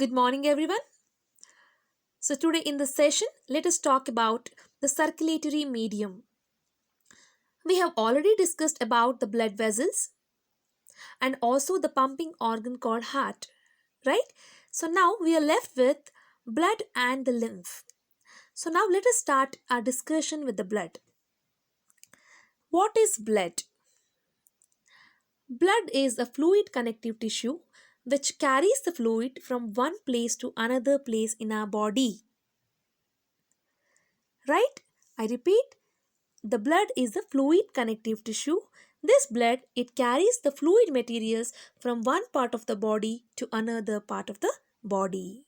Good morning, everyone. So, today in this session, let us talk about the circulatory medium. We have already discussed about the blood vessels and also the pumping organ called heart, right? So, now we are left with blood and the lymph. So, now let us start our discussion with the blood. What is blood? Blood is a fluid connective tissue which carries the fluid from one place to another place in our body. Right? I repeat, the blood is the fluid connective tissue. This blood, it carries the fluid materials from one part of the body to another part of the body.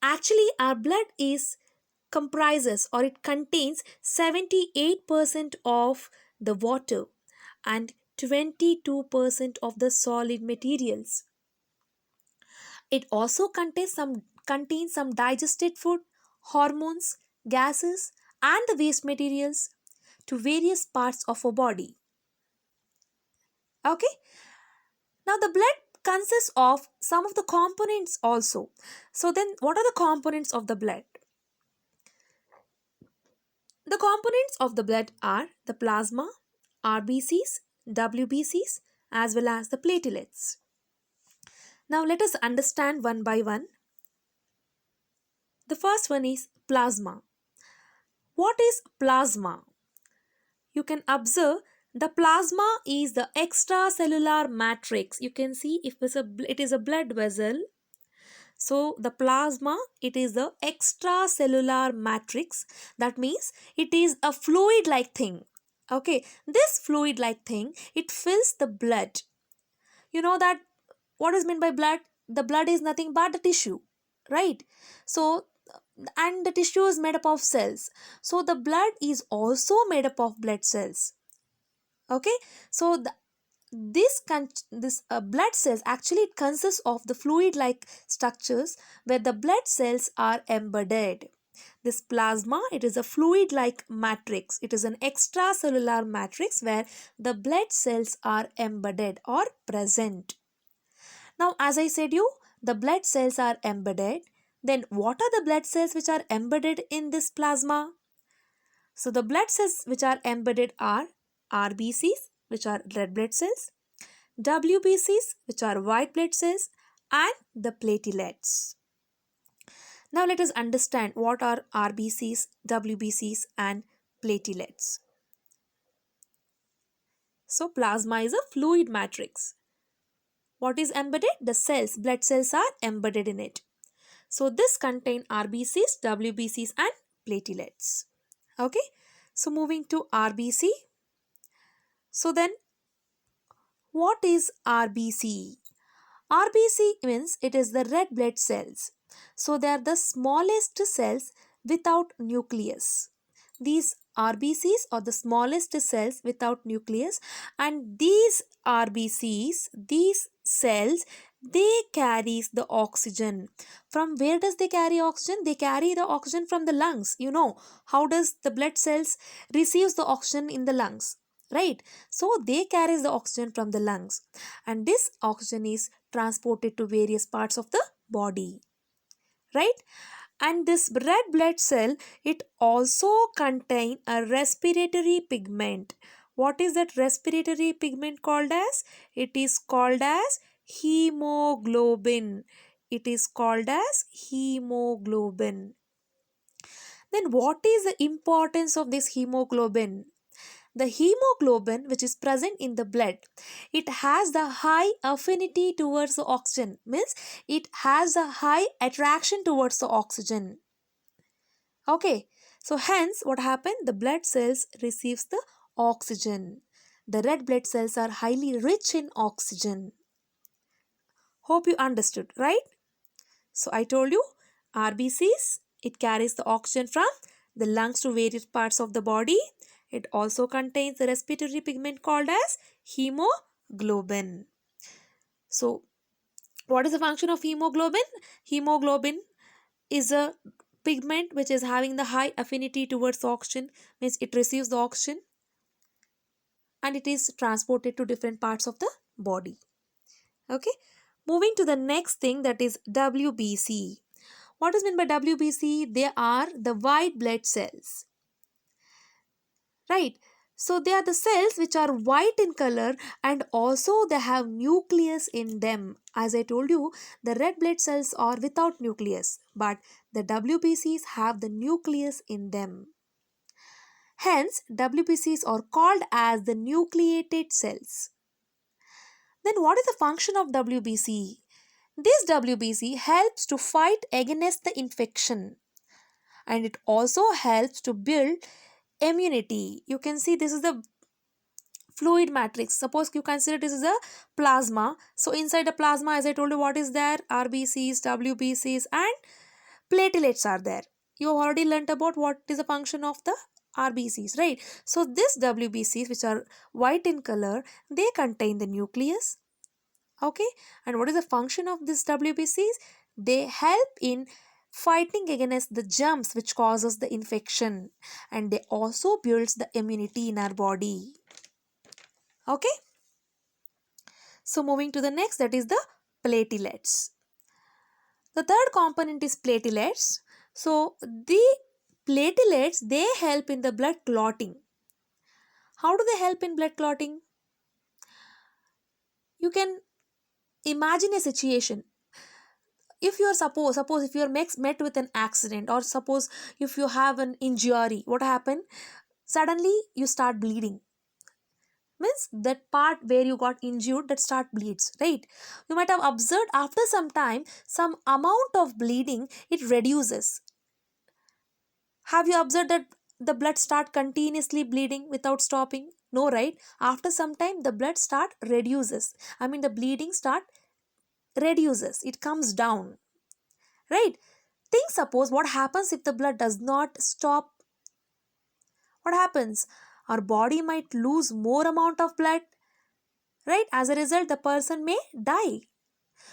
Actually, our blood is comprises or it contains 78% of the water and 22% of the solid materials. It also contains some digested food, hormones, gases, and the waste materials to various parts of our body. Okay, now the blood consists of some of the components also. So, then what are the components of the blood? The components of the blood are the plasma, RBCs, WBCs, as well as the platelets. Now, let us understand one by one. The first one is plasma. What is plasma? You can observe the plasma is the extracellular matrix. You can see if it is a blood vessel. So the plasma, it is the extracellular matrix. That means it is a fluid like thing. Okay, this fluid like thing, it fills the blood. You know that what is meant by blood? The blood is nothing but the tissue, right? So, and the tissue is made up of cells. So the blood is also made up of blood cells. Okay, so this blood cells actually it consists of the fluid like structures where the blood cells are embedded. This plasma, it is a fluid like matrix. It is an extracellular matrix where the blood cells are embedded or present. Now, as I said you, the blood cells are embedded. Then what are the blood cells which are embedded in this plasma? So the blood cells which are embedded are RBCs, which are red blood cells, WBCs, which are white blood cells, and the platelets. Now let us understand what are RBCs, WBCs, and platelets. So plasma is a fluid matrix. What is embedded? The cells, blood cells are embedded in it. So this contain RBCs, WBCs, and platelets. Okay. So moving to RBC. So then what is RBC? RBC means it is the red blood cells. So they are the smallest cells without nucleus. These RBCs are the smallest cells without nucleus, and these RBCs, these cells, they carries the oxygen. From where does they carry oxygen? They carry the oxygen from the lungs. You know, how does the blood cells receives the oxygen in the lungs? Right, so they carries the oxygen from the lungs, and this oxygen is transported to various parts of the body, right? And this red blood cell, it also contain a respiratory pigment. What is that respiratory pigment called as? It is called as hemoglobin. It is called as hemoglobin. Then what is the importance of this hemoglobin? The hemoglobin which is present in the blood, it has the high affinity towards the oxygen, means it has a high attraction towards the oxygen. Okay, so hence what happened? The blood cells receives the oxygen. The red blood cells are highly rich in oxygen. Hope you understood, right? So I told you RBCs, it carries the oxygen from the lungs to various parts of the body. It also contains the respiratory pigment called as hemoglobin. So what is the function of hemoglobin? Hemoglobin is a pigment which is having the high affinity towards oxygen, means it receives the oxygen and it is transported to different parts of the body. Okay, Moving to the next thing, that is WBC. What is meant by WBC? They are the white blood cells. Right? So they are the cells which are white in color and also they have nucleus in them. As I told you, the red blood cells are without nucleus, but the WBCs have the nucleus in them. Hence, WBCs are called as the nucleated cells. Then what is the function of WBC? This WBC helps to fight against the infection and it also helps to build immunity. You can see this is the fluid matrix. Suppose you consider this is a plasma. So inside the plasma, as I told you, what is there? RBCs, WBCs and platelets are there. You have already learnt about what is the function of the RBCs, right? So this WBCs, which are white in color, they contain the nucleus. Okay, and what is the function of this WBCs? They help in fighting against the germs which causes the infection and they also builds the immunity in our body. Okay, so moving to the next, that is the platelets. The third component is platelets. So the platelets, they help in the blood clotting. How do they help in blood clotting? You can imagine a situation. If you are suppose if you are met with an accident, or suppose if you have an injury, what happen? Suddenly you start bleeding. Means that part where you got injured, that start bleeds, right? You might have observed after some time some amount of bleeding, it reduces. Have you observed that the blood start continuously bleeding without stopping? No, right? After some time the blood start reduces. I mean the bleeding start reduces. It comes down. Right? Think suppose what happens if the blood does not stop. What happens? Our body might lose more amount of blood. Right? As a result, the person may die.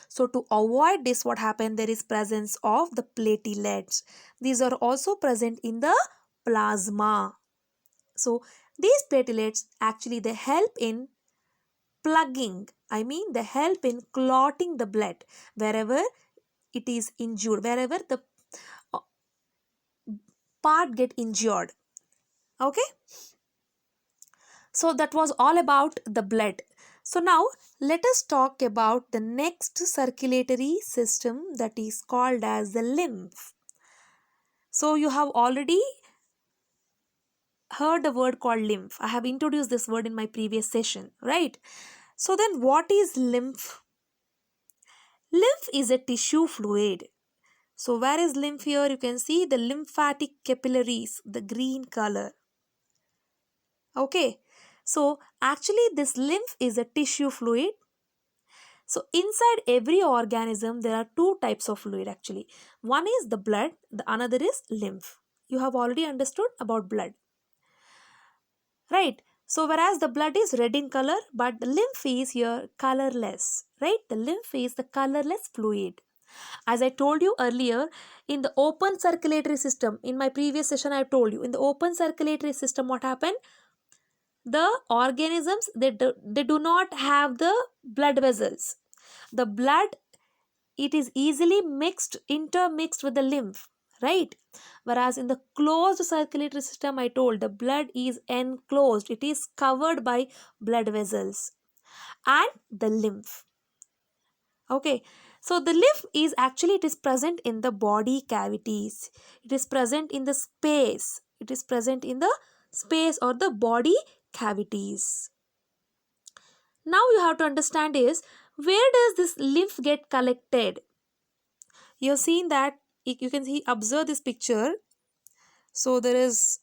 So to avoid this, what happened? There is presence of the platelets. These are also present in the plasma. So these platelets actually they help in plugging. I mean they help in clotting the blood wherever it is injured, wherever the uh, part get injured. Okay, so that was all about the blood. So now let us talk about the next circulatory system, that is called as the lymph. So you have already heard the word called lymph. I have introduced this word in my previous session, right? So then what is lymph? Lymph is a tissue fluid. So where is lymph here? You can see the lymphatic capillaries, the green color. Okay, so actually this lymph is a tissue fluid. So inside every organism there are two types of fluid actually. One is the blood, the another is lymph. You have already understood about blood. Right? So whereas the blood is red in color, but the lymph is here colorless. Right? The lymph is the colorless fluid. As I told you earlier, in the open circulatory system, in my previous session I told you, in the open circulatory system what happened? The organisms, they do not have the blood vessels. The blood, it is easily intermixed with the lymph, right? Whereas in the closed circulatory system, I told the blood is enclosed, it is covered by blood vessels and the lymph. Okay, so the lymph is actually, it is present in the body cavities, it is present in the space, it is present in the space or the body cavities. Now you have to understand is, where does this lymph get collected? You've seen that, you can see, observe this picture. So there is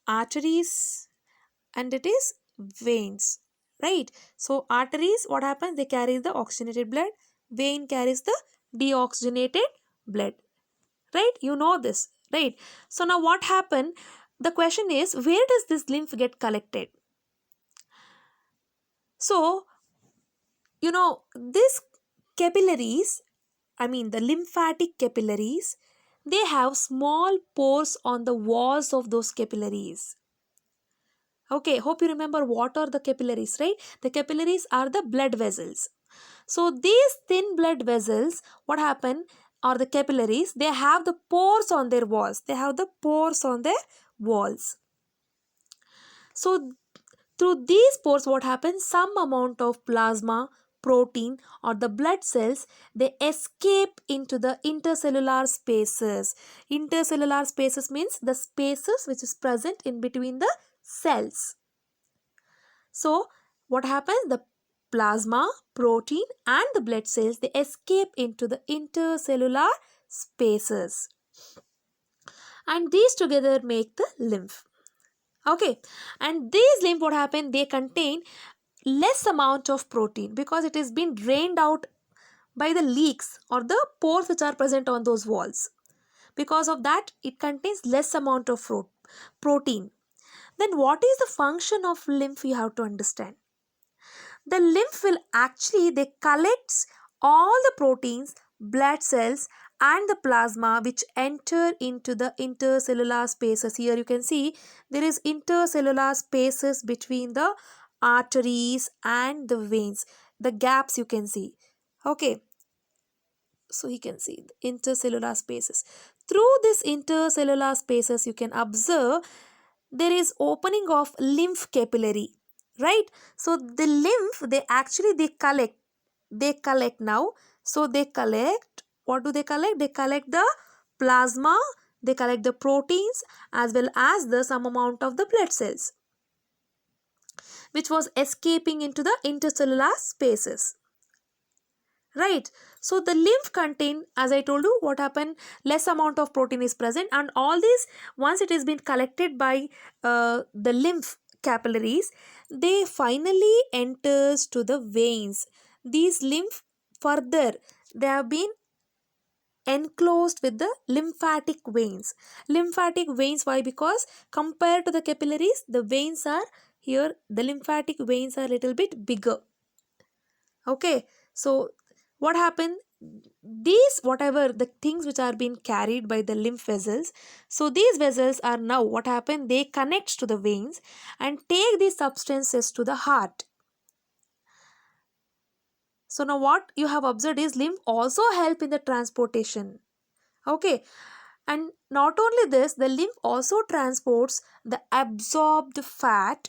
arteries and it is veins, right? So arteries, what happens? They carry the oxygenated blood. Vein carries the deoxygenated blood, right? You know this, right? So now what happened? The question is, where does this lymph get collected? So these capillaries, I mean the lymphatic capillaries, they have small pores on the walls of those capillaries. Okay, hope you remember what are the capillaries, right? The capillaries are the blood vessels. So these thin blood vessels, what happen, or the capillaries, they have the pores on their walls. They have the pores on their walls. So through these pores, what happens, some amount of plasma, protein, or the blood cells, they escape into the intercellular spaces. Intercellular spaces means the spaces which is present in between the cells. So what happens, the plasma, protein, and the blood cells, they escape into the intercellular spaces, and these together make the lymph. Okay, and these lymph, what happen, they contain less amount of protein because it is being drained out by the leaks or the pores which are present on those walls. Because of that, it contains less amount of protein. Then what is the function of lymph, you have to understand. The lymph will actually, they collects all the proteins, blood cells, and the plasma which enter into the intercellular spaces. Here you can see there is intercellular spaces between the arteries and the veins. The gaps you can see. Okay, so you can see the intercellular spaces. Through this intercellular spaces, you can observe there is opening of lymph capillary, right? So the lymph, they actually, they collect now. So they collect, what do they collect? They collect the plasma, they collect the proteins, as well as the some amount of the blood cells which was escaping into the intercellular spaces, right? So the lymph contain, as I told you, what happened, less amount of protein is present, and all this, once it is been collected by the lymph capillaries, they finally enters to the veins. These lymph further, they have been enclosed with the lymphatic veins. Lymphatic veins, why? Because compared to the capillaries, the veins are here, the lymphatic veins are a little bit bigger. Okay, so what happened, these, whatever the things which are being carried by the lymph vessels, so these vessels are now, what happened, they connect to the veins and take these substances to the heart. So now what you have observed is lymph also help in the transportation. Okay, and not only this, the lymph also transports the absorbed fat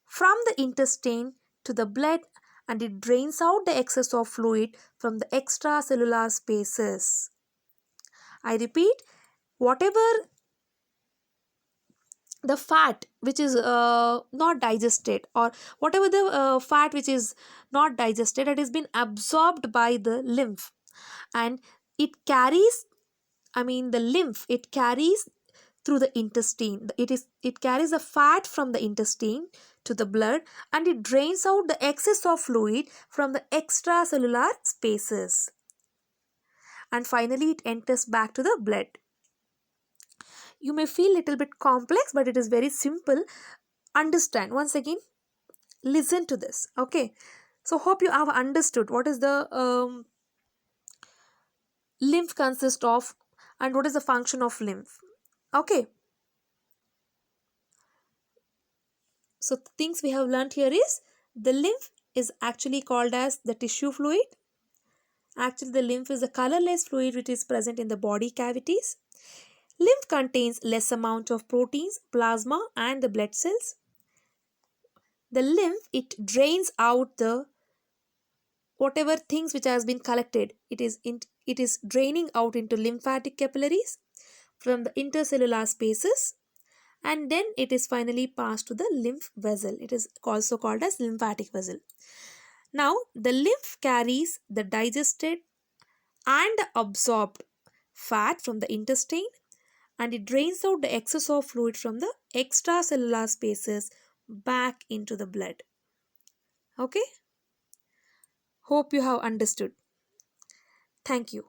from the intestine to the blood, and it drains out the excess of fluid from the extracellular spaces. I repeat, whatever the fat which is not digested, or whatever the fat which is not digested, it has been absorbed by the lymph, and it carries, I mean the lymph, it carries through the intestine. It carries the fat from the intestine to the blood, and it drains out the excess of fluid from the extracellular spaces, and finally it enters back to the blood. You may feel little bit complex, but it is very simple. Understand once again, listen to this. Okay, so hope you have understood what is the lymph consist of and what is the function of lymph. Okay, so the things we have learned here is the lymph is actually called as the tissue fluid. Actually, the lymph is a colorless fluid which is present in the body cavities. Lymph contains less amount of proteins, plasma, and the blood cells. The lymph, it drains out the whatever things which has been collected. It is draining out into lymphatic capillaries from the intercellular spaces, and then it is finally passed to the lymph vessel. It is also called as lymphatic vessel. Now the lymph carries the digested and absorbed fat from the intestine, and it drains out the excess of fluid from the extracellular spaces back into the blood. Okay, hope you have understood. Thank you.